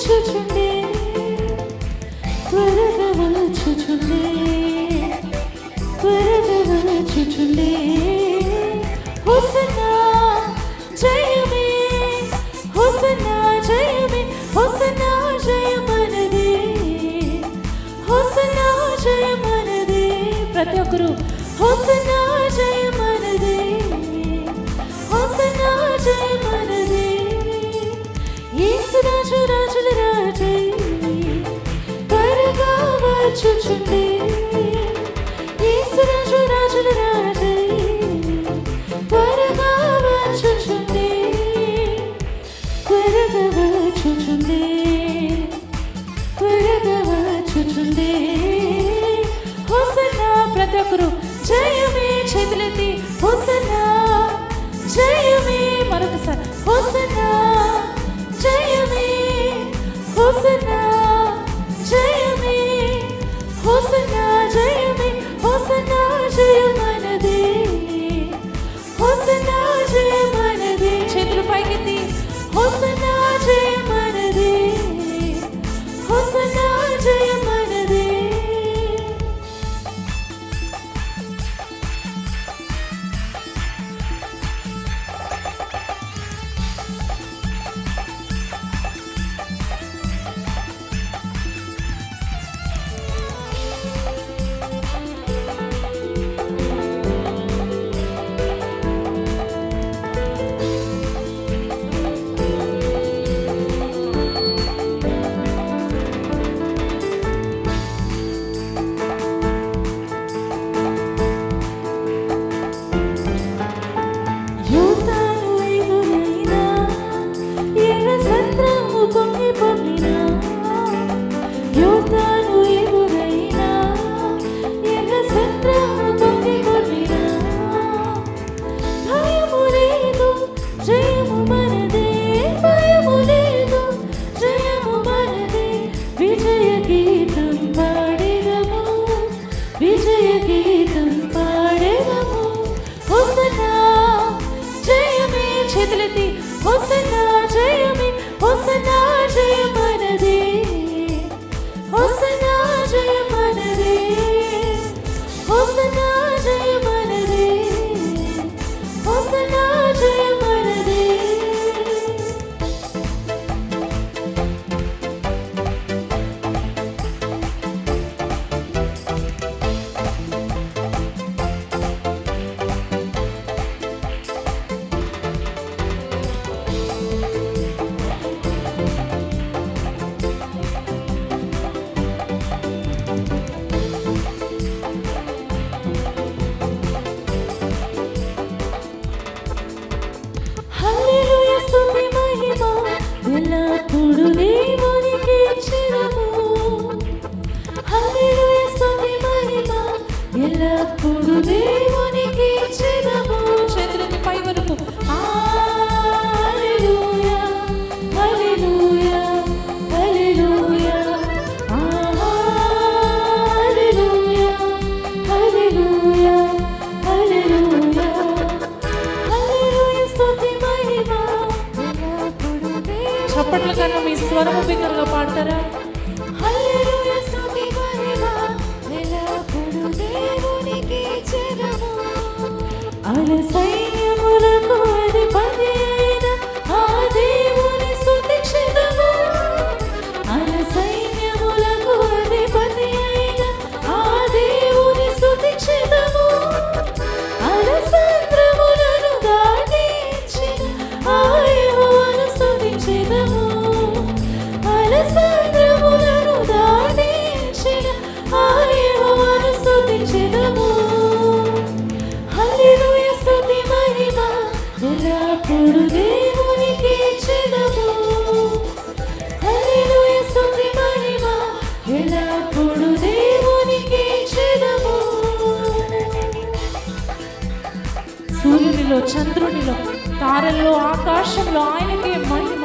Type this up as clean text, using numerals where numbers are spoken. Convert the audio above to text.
వచ్చుచుండే త్వరగా వచ్చుచుండే త్వరగా వచ్చుచుండే హోసన్నా జయమే హోసన్నా జయమే హోసన్నా జయమనదే హోసన్నా జయమనదే ప్రతి ఒక్కరు హోసన్నా జయమనదే హోసన్నా జయమనదే యేసు రాజు రాజుల రాజై త్వరగా వచ్చుచుండే యేసు రాజు రాజుల రాజై త్వరగా వచ్చుచుండే త్వరగా వచ్చుచుండే త్వరగా వచ్చుచుండే హోసన్నా ప్రతి ఒక్కరు జయమే చేతులెత్తి హోసన్నా జయమే మరొకసారి హోసన్నా జయమే హోసన్నా జయమే హోసన్నా జయమే హోసన్నా జయమనదే హోసన్నా జయమనదే చేతులు పైకెత్తి హోసన్నా జయమనదే హోసన్నా జయమనదే చేతులెత్తి హోసన్నా జయమే హోసన్నా జయమనదే హోసన్నా జయమనదే హోసన్నా జయమనదే హోసన్నా జయమనదే ఎల్లప్పుడు దేవునికి చిరము హల్లెలూయా స్తుతి మహిమ ఎల్లప్పుడు దేవునికి చిరము చేతులెత్తి పై వరకు హల్లెలూయా హల్లెలూయా హల్లెలూయా హల్లెలూయా హల్లెలూయా హల్లెలూయా హల్లెలూయా స్తుతి మహిమ చప్పట్ల కన్నా మీ స్వరము బిగ్గరగా పాడతారా హల్లెలూయా స్తుతి మహిమ ఎల్లప్పుడు దేవునికి చెదము అల సైన్యములకు అధిపతి అయిన ఆ దేవుని స్తుతించెదము అల సైన్యములకు అధిపతి అయిన ఆ దేవుని స్తుతించెదము అల సంద్రములను దాటించిన ఆ యెహోవాను స్తుతించెదము అల సంద్రములను దాటించిన ఆ యెహోవాను స్తుతించెదము హల్లెలూయా స్తుతి మహిమ ఎల్లప్పుడు దేవునికి చెదము హల్లెలూయా స్తుతి మహిమ ఎల్లప్పుడు దేవునికి చెదము సూర్యునిలో చంద్రునిలో తారల్లో ఆకాశంలో ఆయనకే మహిమ